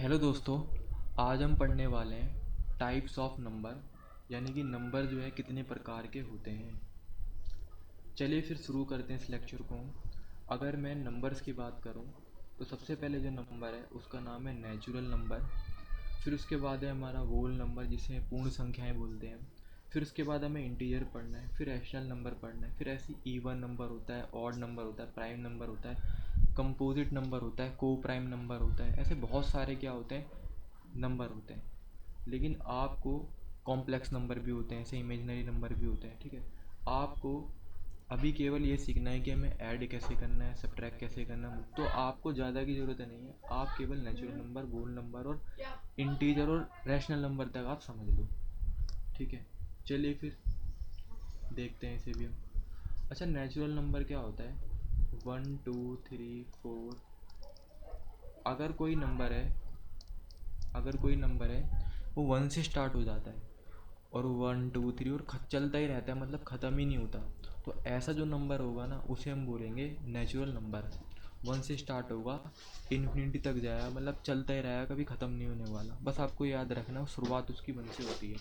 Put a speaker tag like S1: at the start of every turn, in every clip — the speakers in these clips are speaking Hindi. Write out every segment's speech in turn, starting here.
S1: हेलो दोस्तों। आज हम पढ़ने वाले हैं टाइप्स ऑफ नंबर, यानी कि नंबर जो है कितने प्रकार के होते हैं। चलिए फिर शुरू करते हैं इस लेक्चर को। अगर मैं नंबर्स की बात करूं तो सबसे पहले जो नंबर है उसका नाम है नेचुरल नंबर। फिर उसके बाद है हमारा होल नंबर, जिसे पूर्ण संख्याएं बोलते हैं। फिर उसके बाद हमें इंटीजर पढ़ना है, फिर रैशनल नंबर पढ़ना है, फिर ऐसे इवन नंबर होता है, ऑड नंबर होता है, प्राइम नंबर होता है, कंपोजिट नंबर होता है, को प्राइम नंबर होता है। ऐसे बहुत सारे क्या होते हैं, नंबर होते हैं। लेकिन आपको कॉम्प्लेक्स नंबर भी होते हैं, ऐसे इमेजिनरी नंबर भी होते हैं। ठीक है, आपको अभी केवल ये सीखना है कि हमें ऐड कैसे करना है, सब्ट्रैक्ट कैसे करना है। तो आपको ज़्यादा की ज़रूरत नहीं है, आप केवल नेचुरल नंबर, होल नंबर और इंटीजर और रैशनल नंबर तक आप समझ लो। ठीक है, चलिए फिर देखते हैं इसे भी हम। अच्छा, नेचुरल नंबर क्या होता है? 1 2 3 4। अगर कोई नंबर है वो 1 से स्टार्ट हो जाता है और 1 2 3 और चलता ही रहता है, मतलब ख़त्म ही नहीं होता। तो ऐसा जो नंबर होगा ना उसे हम बोलेंगे नेचुरल नंबर। 1 से स्टार्ट होगा, इन्फिनिटी तक जाएगा, मतलब चलता ही रहेगा, कभी ख़त्म नहीं होने वाला। बस आपको याद रखना शुरुआत उसकी 1 से होती है।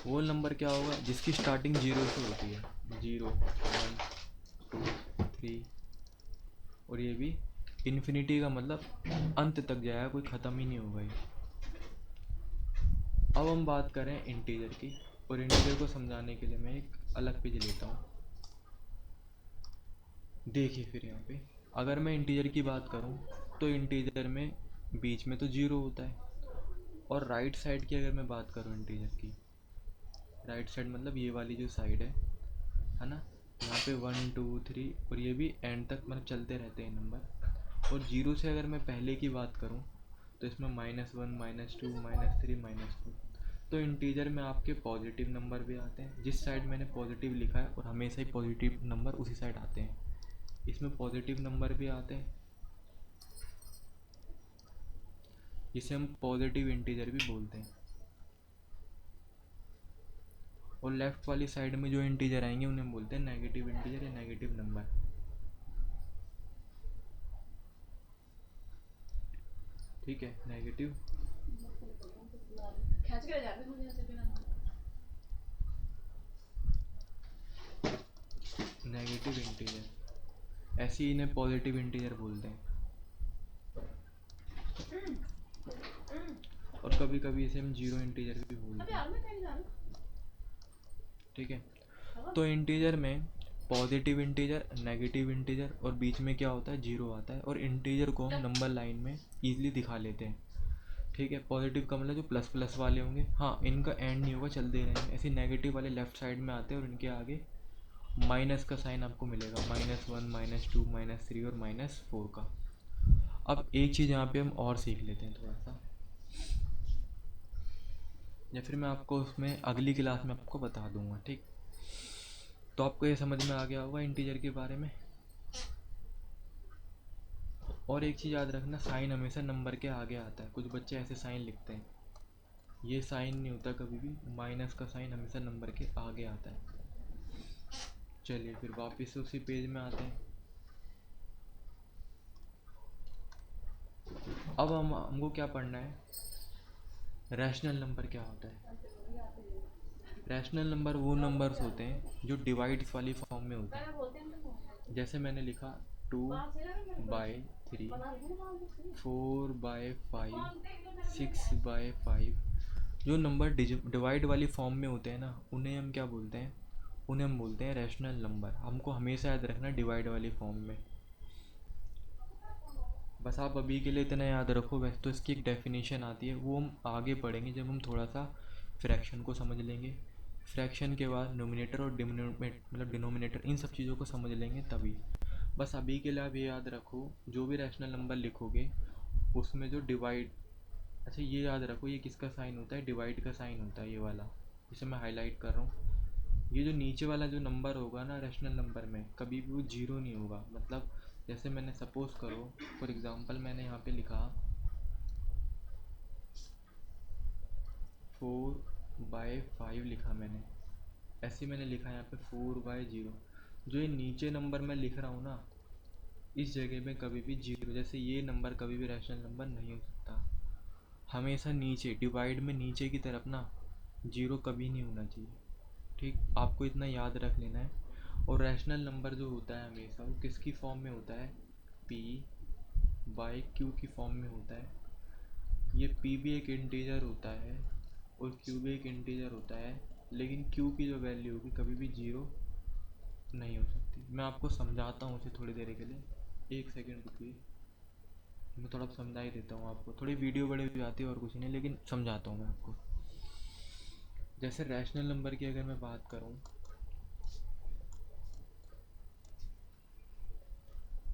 S1: होल नंबर क्या होगा? जिसकी स्टार्टिंग 0 से होती है। 0 1 2 3, और ये भी इन्फिनिटी का मतलब अंत तक जाएगा, कोई ख़त्म ही नहीं होगा ये। अब हम बात करें इंटीजर की, और इंटीजर को समझाने के लिए मैं एक अलग पेज लेता हूँ। देखिए फिर यहाँ पे अगर मैं इंटीजर की बात करूँ तो इंटीजर में बीच में तो 0 होता है। और राइट साइड की अगर मैं बात करूँ इंटीजर की, राइट साइड मतलब ये वाली जो साइड है ना, यहाँ पे 1 2 3 और ये भी एंड तक मतलब चलते रहते हैं नंबर। और 0 से अगर मैं पहले की बात करूँ तो इसमें -1 -2 -3 -4। तो इंटीजर में आपके पॉजिटिव नंबर भी आते हैं, जिस साइड मैंने पॉजिटिव लिखा है, और हमेशा ही पॉजिटिव नंबर उसी साइड आते हैं। इसमें पॉजिटिव नंबर भी आते हैं, जिसे हम पॉजिटिव इंटीजर भी बोलते हैं। और लेफ्ट वाली साइड में जो इंटीजर आएंगे उन्हें बोलते हैं नेगेटिव इंटीजर या नेगेटिव नंबर। ठीक है, नेगेटिव नेगेटिव इंटीजर, ऐसे ही इन्हें पॉजिटिव इंटीजर बोलते हैं। और कभी कभी इसे हम जीरो इंटीजर भी बोलते हैं। ठीक है, तो इंटीजर में पॉजिटिव इंटीजर, नेगेटिव इंटीजर और बीच में क्या होता है, जीरो आता है। और इंटीजर को हम नंबर लाइन में ईजिली दिखा लेते हैं। ठीक है, पॉजिटिव का मतलब जो प्लस प्लस वाले होंगे, हाँ इनका एंड नहीं होगा, चलते रहेंगे। ऐसे नेगेटिव वाले लेफ्ट साइड में आते हैं और इनके आगे माइनस का साइन आपको मिलेगा, -1 -2 -3 और -4 का। अब एक चीज़ यहाँ पे हम और सीख लेते हैं थोड़ा सा, या फिर मैं आपको उसमें अगली क्लास में आपको बता दूंगा। ठीक, तो आपको ये समझ में आ गया होगा इंटीजर के बारे में। और एक चीज़ याद रखना, साइन हमेशा नंबर के आगे आता है। कुछ बच्चे ऐसे साइन लिखते हैं, ये साइन नहीं होता कभी भी, माइनस का साइन हमेशा नंबर के आगे आता है। चलिए फिर वापस से उसी पेज में आते हैं। अब हमको क्या पढ़ना है, रैशनल नंबर क्या होता है। रैशनल नंबर वो नंबर्स होते हैं जो डिवाइड्स वाली फॉर्म में होते हैं। जैसे मैंने लिखा 2/3, 4/5, 6/5। जो नंबर डिवाइड वाली फॉर्म में होते हैं ना, उन्हें हम क्या बोलते हैं, उन्हें हम बोलते हैं रैशनल नंबर। हमको हमेशा याद रखना डिवाइड वाली फॉर्म में। बस आप अभी के लिए इतना याद रखो। वैसे तो इसकी एक डेफिनेशन आती है, वो हम आगे पढ़ेंगे जब हम थोड़ा सा फ्रैक्शन को समझ लेंगे। फ्रैक्शन के बाद नोमिनेटर और डिनोमिनेटर, इन सब चीज़ों को समझ लेंगे तभी। बस अभी के लिए आप ये याद रखो, जो भी रैशनल नंबर लिखोगे उसमें जो डिवाइड, अच्छा ये याद रखो, ये किसका साइन होता है, डिवाइड का साइन होता है, ये वाला जिसे मैं हाईलाइट कर रहा हूँ। ये जो नीचे वाला जो नंबर होगा ना रैशनल नंबर में, कभी भी वो जीरो नहीं होगा। मतलब जैसे मैंने सपोज करो, फॉर एग्जांपल मैंने यहाँ पे लिखा 4/5 लिखा मैंने, ऐसे मैंने लिखा यहाँ पे 4/0। जो ये नीचे नंबर मैं लिख रहा हूँ ना, इस जगह में कभी भी जीरो, जैसे ये नंबर कभी भी रैशनल नंबर नहीं हो सकता। हमेशा नीचे डिवाइड में नीचे की तरफ ना जीरो कभी नहीं होना चाहिए। ठीक, आपको इतना याद रख लेना है। और रैशनल नंबर जो होता है हमेशा वो किसकी फॉर्म में होता है, पी बाई क्यू की फॉर्म में होता है। ये पी भी एक इंटीजर होता है और क्यू भी एक इंटीजर होता है, लेकिन क्यू की जो वैल्यू होगी कभी भी जीरो नहीं हो सकती। मैं आपको समझाता हूँ उसे थोड़ी देर के लिए, एक सेकेंड रुकिए। मैं थोड़ा समझा ही देता हूँ आपको, थोड़ी वीडियो बड़े हो जाती है और कुछ नहीं, लेकिन समझाता हूँ मैं आपको। जैसे रैशनल नंबर की अगर मैं बात करूँ,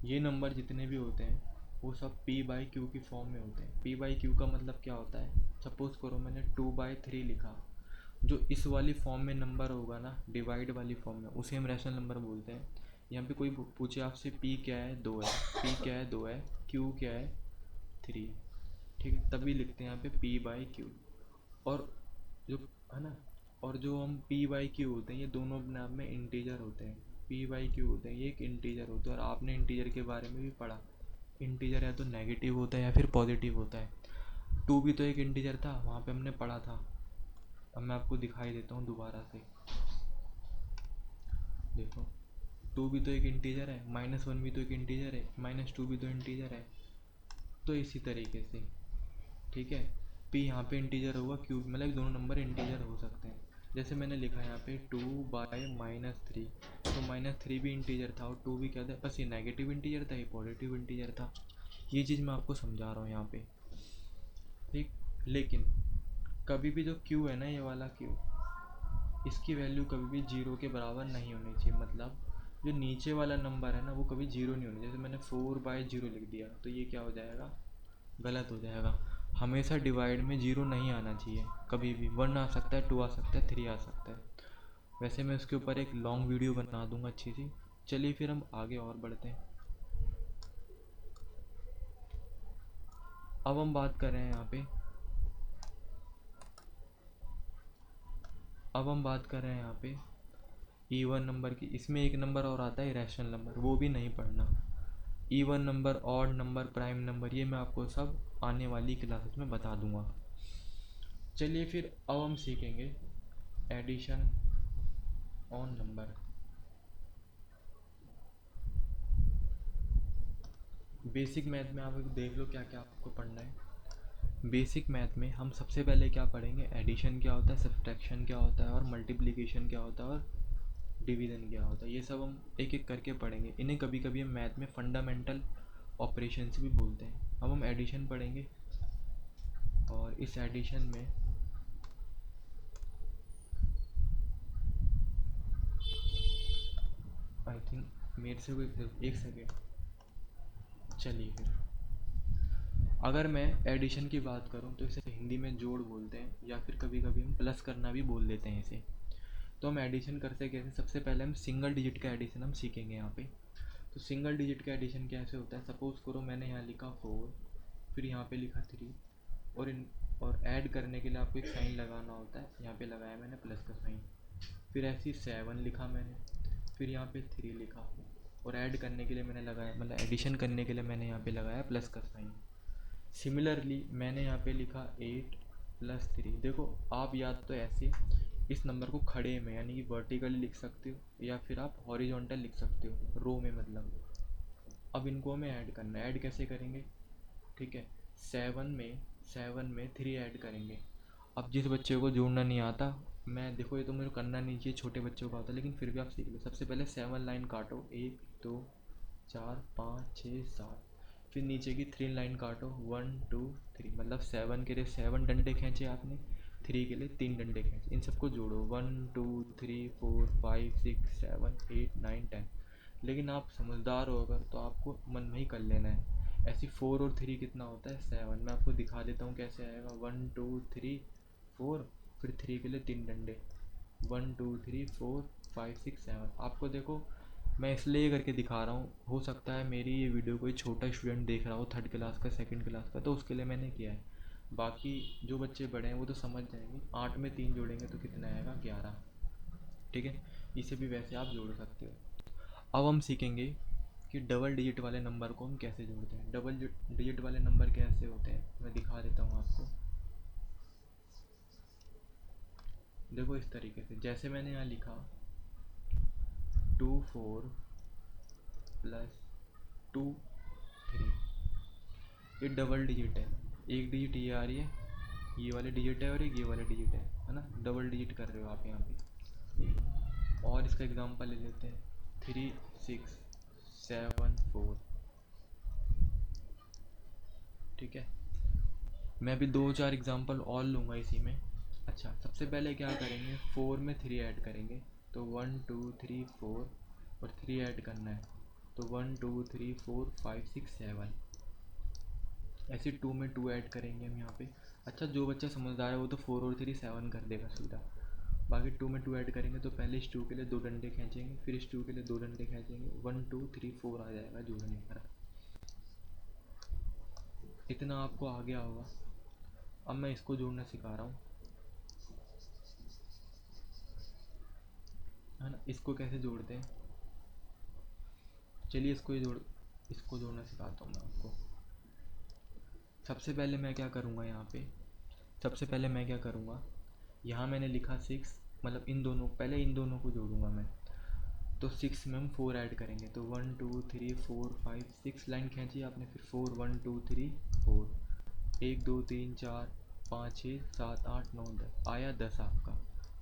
S1: ये नंबर जितने भी होते हैं वो सब p बाई क्यू की फॉर्म में होते हैं। p बाई क्यू का मतलब क्या होता है, सपोज़ करो मैंने 2/3 लिखा, जो इस वाली फॉर्म में नंबर होगा ना, डिवाइड वाली फॉर्म में, उसे हम रैशनल नंबर बोलते हैं। यहाँ पे कोई पूछे आपसे p क्या है, 2 है, p क्या है, 2 है, q क्या है, 3 है। ठीक है, तभी लिखते हैं यहाँ पे p बाई क्यू। और जो है ना, और जो हम p बाई क्यू होते हैं ये दोनों अपने आप में इंटीजर होते हैं। p बाई क्यू होते हैं, ये एक इंटीजर होता है। और आपने इंटीजर के बारे में भी पढ़ा, इंटीजर या तो नेगेटिव होता है या फिर पॉजिटिव होता है। टू भी तो एक इंटीजर था, वहाँ पे हमने पढ़ा था। अब मैं आपको दिखाई देता हूँ दोबारा से, देखो, टू भी तो एक इंटीजर है, -1 भी तो एक इंटीजर है, -2 भी तो इंटीजर है। तो इसी तरीके से, ठीक है, p यहाँ पे इंटीजर होगा, q मतलब दोनों नंबर इंटीजर हो सकते हैं। जैसे मैंने लिखा है यहाँ पे 2/-3, तो -3 भी इंटीजर था और 2 भी क्या था, बस ये नेगेटिव इंटीजर था, ये पॉजिटिव इंटीजर था। ये चीज़ मैं आपको समझा रहा हूँ यहाँ पे। ठीक, लेकिन कभी भी जो q है ना, ये वाला q, इसकी वैल्यू कभी भी जीरो के बराबर नहीं होनी चाहिए। मतलब जो नीचे वाला नंबर है ना वो कभी जीरो नहीं होना। जैसे मैंने 4/0 लिख दिया तो ये क्या हो जाएगा, गलत हो जाएगा। हमेशा डिवाइड में जीरो नहीं आना चाहिए कभी भी। 1 आ सकता है, 2 आ सकता है, 3 आ सकता है। वैसे मैं उसके ऊपर एक लॉन्ग वीडियो बना दूंगा अच्छी सी। चलिए फिर हम आगे और बढ़ते हैं। अब हम बात कर रहे हैं यहाँ पे, अब हम बात कर रहे हैं यहाँ पे इवन नंबर की। इसमें एक नंबर और आता है रैशनल नंबर, वो भी नहीं पढ़ना। Even number, odd number, prime number, ये मैं आपको सब आने वाली क्लासेस में बता दूंगा। चलिए फिर अब हम सीखेंगे addition on number. Basic math में आप देख लो क्या क्या आपको पढ़ना है। बेसिक मैथ में हम सबसे पहले क्या पढ़ेंगे, एडिशन क्या होता है, सब्ट्रैक्शन क्या होता है, और मल्टीप्लिकेशन क्या होता है, और डिवीज़न क्या होता है। ये सब हम एक एक करके पढ़ेंगे। इन्हें कभी कभी हम मैथ में फंडामेंटल ऑपरेशंस भी बोलते हैं। अब हम एडिशन पढ़ेंगे, और इस एडिशन में आई थिंक मेरे से कोई, एक सेकेंड, चलिए फिर। अगर मैं एडिशन की बात करूं तो इसे हिंदी में जोड़ बोलते हैं, या फिर कभी कभी हम प्लस करना भी बोल देते हैं इसे। तो हम एडिशन करते कैसे, सबसे पहले हम सिंगल डिजिट का एडिशन हम सीखेंगे यहाँ पे। तो सिंगल डिजिट का एडिशन कैसे होता है, सपोज़ करो मैंने यहाँ लिखा 4, फिर यहाँ पे लिखा 3, और ऐड करने के लिए आपको एक साइन लगाना होता है, यहाँ पे लगाया मैंने प्लस का साइन। फिर ऐसे ही 7 लिखा मैंने, फिर यहाँ पे 3 लिखा, और ऐड करने के लिए मैंने लगाया, मतलब एडिशन करने के लिए मैंने यहाँ पे लगाया प्लस का साइन। सिमिलरली मैंने यहाँ पे लिखा 8 + 3। देखो आप या तो ऐसे इस नंबर को खड़े में यानी कि वर्टिकली लिख सकते हो, या फिर आप हॉरिजॉन्टल लिख सकते हो, रो में मतलब। अब इनको हमें ऐड करना है, ऐड कैसे करेंगे, ठीक है, 7 में 3 ऐड करेंगे। अब जिस बच्चे को जोड़ना नहीं आता, मैं देखो ये तो मुझे करना नहीं चाहिए, छोटे बच्चों का होता है, लेकिन फिर भी आप सीख लो। सबसे पहले 7 लाइन काटो, 1 2 4 5 6 7, फिर नीचे की 3 लाइन काटो, 1 2 3, मतलब 7 के लिए 7 डंडे खींचे आपने, 3 के लिए 3 डंडे खींचे। इन सबको जोड़ो, 1 2 3 4 5 6 7 8 9 10। लेकिन आप समझदार हो अगर, तो आपको मन में ही कर लेना है। ऐसी 4 और 3 कितना होता है, 7। मैं आपको दिखा देता हूँ कैसे आएगा, 1 2 3 4, फिर 3 के लिए 3 डंडे, 1 2 3 4 5 6 7। आपको देखो मैं इसलिए करके दिखा रहा हूँ, हो सकता है मेरी ये वीडियो कोई छोटा स्टूडेंट देख रहा हो, 3rd क्लास का, 2nd क्लास का, तो उसके लिए मैंने किया है। बाकी जो बच्चे बड़े हैं वो तो समझ जाएंगे। 8 में 3 जोड़ेंगे तो कितना आएगा, 11। ठीक है, इसे भी वैसे आप जोड़ सकते हो। अब हम सीखेंगे कि डबल डिजिट वाले नंबर को हम कैसे जोड़ते हैं। डबल डिजिट वाले नंबर कैसे होते हैं मैं दिखा देता हूँ आपको। देखो इस तरीके से, जैसे मैंने यहाँ लिखा 24 प्लस 23, ये डबल डिजिट है। एक डिजिट ये आ रही है, ये वाले डिजिट है, और एक ये वाले डिजिट है ना। डबल डिजिट कर रहे हो आप यहाँ पे। और इसका एग्जांपल ले लेते हैं 3674। ठीक है, मैं भी 2-4 एग्जांपल और लूँगा इसी में। अच्छा, सबसे पहले क्या करेंगे, 4 में 3 ऐड करेंगे, तो 1 2 3 4, और 3 ऐड करना है तो 1 2 3 4 5 6 7। ऐसे 2 में 2 ऐड करेंगे हम यहाँ पे। अच्छा, जो बच्चा समझदार है वो तो 4 और 3 7 कर देगा सीधा। बाकी 2 में 2 ऐड करेंगे तो पहले इस 2 के लिए 2 डंडे खींचेंगे, फिर इस 2 के लिए 2 डंडे खींचेंगे, 1 2 3 4 आ जाएगा जोड़ने पर। इतना आपको आ गया होगा। अब मैं इसको जोड़ना सिखा रहा हूँ, है ना। इसको कैसे जोड़ते हैं, चलिए इसको जोड़ना सिखाता हूँ मैं आपको। सबसे पहले मैं क्या करूँगा यहाँ पे, सबसे पहले मैं क्या करूँगा, यहाँ मैंने लिखा 6, मतलब इन दोनों, पहले इन दोनों को जोड़ूंगा मैं। तो 6 में हम 4 ऐड करेंगे, तो 1 2 3 4 5 6 लाइन खींची आपने, फिर 4 1 2 3 4, 1 2 3 4 5 6 7 8 9 10, आया 10 आपका।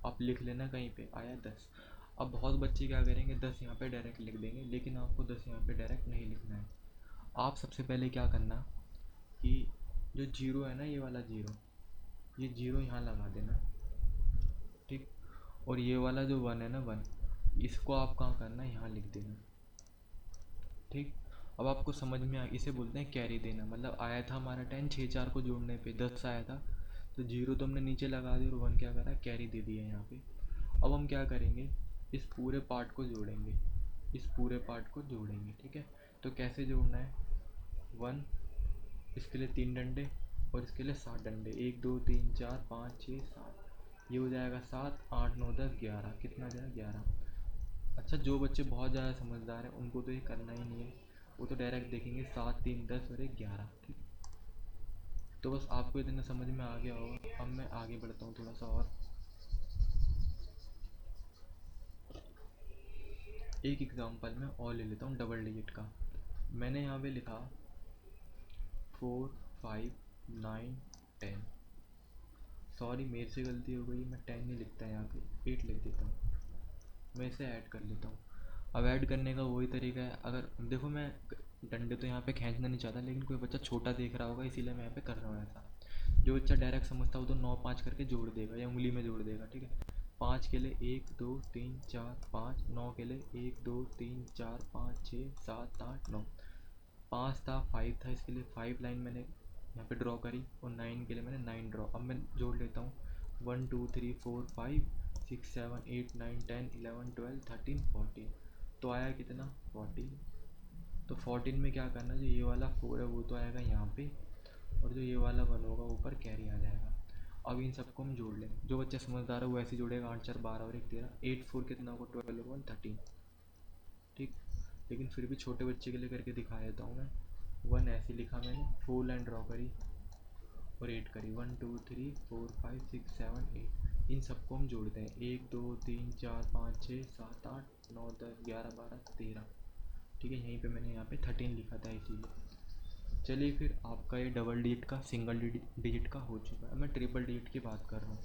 S1: आप लिख लेना कहीं पे, आया 10। अब बहुत बच्चे क्या करेंगे, 10 यहाँ पे डायरेक्ट लिख देंगे, लेकिन आपको 10 यहाँ पे डायरेक्ट नहीं लिखना है। आप सबसे पहले क्या करना कि जो जीरो है ना, ये वाला जीरो, ये जीरो यहाँ लगा देना, ठीक। और ये वाला जो 1 है ना, 1, इसको आप कहाँ करना है, यहाँ लिख देना, ठीक। अब आपको समझ में आ, इसे बोलते हैं कैरी देना। मतलब आया था हमारा 10, 6 4 को जोड़ने पे 10 आया था, तो जीरो तो हमने नीचे लगा दिया और 1 क्या करा, कैरी दे दिया यहाँ पे। अब हम क्या करेंगे, इस पूरे पार्ट को जोड़ेंगे, इस पूरे पार्ट को जोड़ेंगे, ठीक है। तो कैसे जोड़ना है, 1, इसके लिए 3 डंडे, और इसके लिए 7 डंडे, 1 2 3 4 5 6 7, ये हो जाएगा 7 8 9 10 11, कितना जाएगा 11। अच्छा, जो बच्चे बहुत ज़्यादा समझदार हैं उनको तो ये करना ही नहीं है, वो तो डायरेक्ट देखेंगे 7 3 10 और 1 11, ठीक। तो बस आपको इतना समझ में आ गया होगा। अब मैं आगे बढ़ता हूँ थोड़ा सा, और एक एग्जांपल मैं और ले लेता हूँ डबल डिजिट का। मैंने यहाँ पे लिखा 4 5 9 10, सॉरी मेरे से गलती हो गई, मैं 10 नहीं लिखता यहाँ पे, 8 लिख देता हूँ। मैं इसे ऐड कर लेता हूँ। अब ऐड करने का वही तरीका है, अगर देखो मैं डंडे तो यहाँ पे खींचना नहीं चाहता, लेकिन कोई बच्चा छोटा देख रहा होगा इसीलिए मैं यहाँ पे कर रहा हूँ ऐसा। जो बच्चा डायरेक्ट समझता हो तो 9 5 करके जोड़ देगा या उंगली में जोड़ देगा, ठीक है। 5 के लिए 1 2 3 4 5, 9 के लिए 1 2 3 4 5 6 7 8 9, 5 था 5 था, इसके लिए 5 लाइन मैंने यहाँ पे ड्रॉ करी, और 9 के लिए मैंने 9 ड्रॉ। अब मैं जोड़ लेता हूँ 1 2 3 4 5 6 7 8 9 10 11 12 13 14, तो आया कितना 14। तो 14 में क्या करना, जो ये वाला 4 है वो तो आएगा यहाँ पे, और जो ये वाला 1 होगा ऊपर कैरी आ जाएगा। अब इन सबको हम जोड़ लेंगे, जो बच्चा समझदार है वो ऐसे जोड़ेगा, 8 4 12 और 1 13, 8 4 कितना होगा 12 और 1 13, ठीक। लेकिन फिर भी छोटे बच्चे के लिए करके दिखा देता हूँ मैं। 1 ऐसे लिखा मैंने, 4 लाइन ड्रॉ करी और 8 करी, 1 2 3 4 5 6 7 8, इन सबको हम जोड़ते हैं, 1 2 3 4 5 6 7 8 9 10 11 12 13, ठीक है। यहीं पे मैंने यहाँ पे 13 लिखा था इसीलिए। चलिए फिर आपका ये डबल डिजिट का, सिंगल डिजिट का हो चुका है, मैं ट्रिपल डिजिट की बात कर रहा हूँ।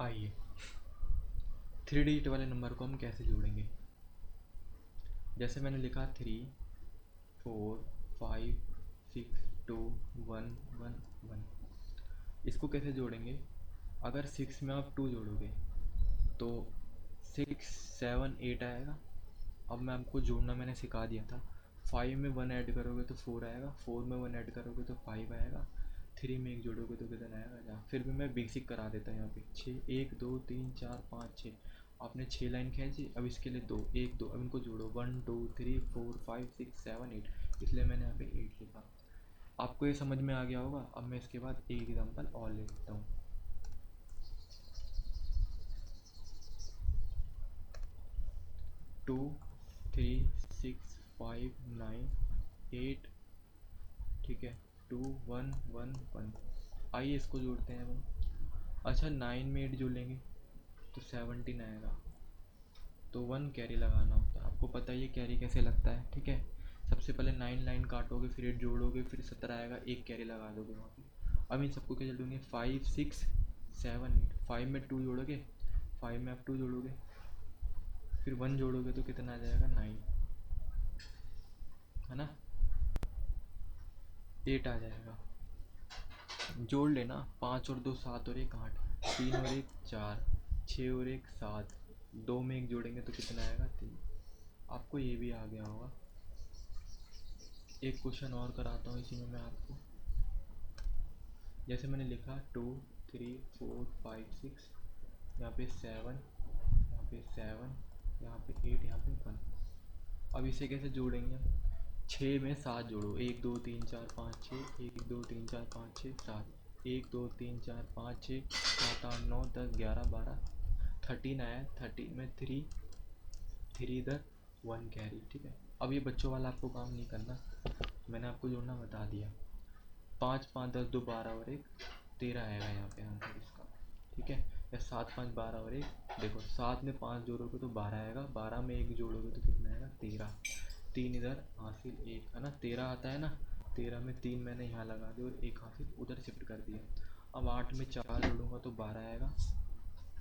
S1: आइए, 3 डिजिट वाले नंबर को हम कैसे जोड़ेंगे। जैसे मैंने लिखा 3 4 5 6 2 1 1 1, इसको कैसे जोड़ेंगे, अगर 6 में आप 2 जोड़ोगे तो 6 7 8 आएगा। अब मैं आपको जोड़ना मैंने सिखा दिया था, 5 में 1 ऐड करोगे तो 4 आएगा, 4 में 1 ऐड करोगे तो 5 आएगा, 3 में 1 जोड़ोगे तो कितना आएगा जा, फिर भी मैं बेसिक करा देता हूँ यहाँ पे। 6 1 2 3 4 5 6, आपने 6 लाइन खींची, अब इसके लिए 2 1 2, अब इनको जोड़ो 1 2 3 4 5 6 7 8, इसलिए मैंने यहाँ पे 8 लिखा। आपको ये समझ में आ गया होगा। अब मैं इसके बाद एक एग्जांपल और ले लेता हूँ। 2 3 6 5 9 8, ठीक है, 2 1 1 1। आइए इसको जोड़ते हैं हम। अच्छा 9 में 8 जोड़ेंगे तो 17 आएगा, तो 1 कैरी लगाना होता है। आपको पता ही है कैरी कैसे लगता है, ठीक है। सबसे पहले 9 लाइन काटोगे, फिर 8 जोड़ोगे, फिर 17 आएगा, एक कैरी लगा दोगे वहाँ पे। अब इन सबको क्या जोड़ेंगे, 5 6 7 8, 5 में 2 जोड़ोगे, 5 में आप 2 जोड़ोगे, फिर 1 जोड़ोगे तो कितना आ जाएगा 9, है ना, 8 आ जाएगा। जोड़ लेना, 5 और 2 7 और 1 8, 3 और 1 4, 6 और 1 7, 2 में 1 जोड़ेंगे तो कितना आएगा 3। आपको ये भी आ गया होगा। एक क्वेश्चन और कराता हूँ इसी में मैं आपको। जैसे मैंने लिखा 2 3 4 5 6, यहाँ पे 7, यहाँ पे 7, यहाँ पे 8, यहाँ पे 1। अब इसे कैसे जोड़ेंगे, 6 में 7 जोड़ो, 1 2 3 4 5 6, 1 2 3 4 5 6 7, 1 2 3 4 5 6 7 8 9 10 11 12, 13 आया, 13 में 3 इधर 1 कैरी, ठीक है। अब ये बच्चों वाला आपको काम नहीं करना, मैंने आपको जोड़ना बता दिया। 5 5 10 2 12 और 1 13 आएगा यहाँ पे आंसर इसका, ठीक है। या 7 5 12 और 1, देखो 7 में 5 जोड़ोगे तो 12 आएगा, 12 में 1 जोड़ोगे तो कितना आएगा 13, 3 इधर हासिल 1, है ना, 13 आता है ना। 13 में 3 मैंने यहाँ लगा दिया और 1 हासिल उधर शिफ्ट कर दिया। अब 8 में 4 जोड़ूंगा तो 12 आएगा,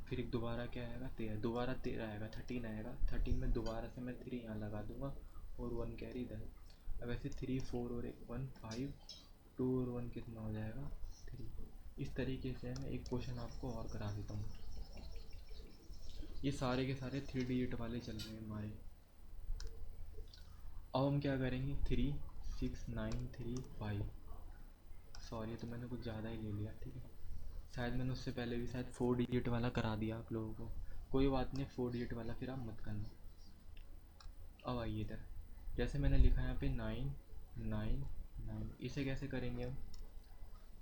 S1: फिर एक दोबारा क्या आएगा 13, दोबारा 13 आएगा, 13 आएगा, 13 में दोबारा से मैं 3 यहाँ लगा दूंगा और 1 कैरी इधर। अब ऐसे 3 4 और 1 1 5, 2 और 1 कितना हो जाएगा 3। इस तरीके से मैं एक क्वेश्चन आपको और करा देता हूँ। ये सारे के सारे 3 डिजिट वाले चल रहे हैं हमारे। अब हम क्या करेंगे, 3 6 9 3 5, सॉरी तो मैंने कुछ ज़्यादा ही ले लिया, ठीक है। शायद मैंने उससे पहले भी शायद 4 डिजिट वाला करा दिया आप लोगों को, कोई बात नहीं, 4 डिजिट वाला फिर आप मत करना। अब आइए इधर, जैसे मैंने लिखा है यहाँ पे 9 9 9, इसे कैसे करेंगे हम,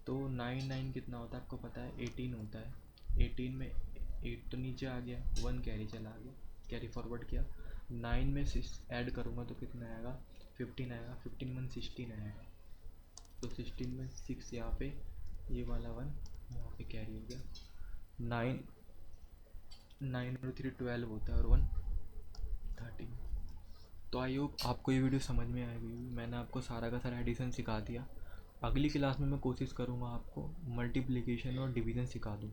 S1: तो 9 9 कितना होता है आपको पता है 18 होता है। 18 में 8 तो नीचे आ गया, 1 कैरी चला गया, कैरी फॉरवर्ड किया, 9 में 6 ऐड करूँगा तो कितना आएगा 15 आएगा, 15 में 16 आएगा, तो 16 में 6 यहाँ पे, ये वाला 1 यहाँ पे कैरी हो गया। 9 9 और 3 12 होता है और 1 13। तो आई होप आपको ये वीडियो समझ में आएगी, मैंने आपको सारा का सारा एडिशन सिखा दिया। अगली क्लास में मैं कोशिश करूँगा आपको मल्टीप्लिकेशन और डिवीज़न सिखा दूँ।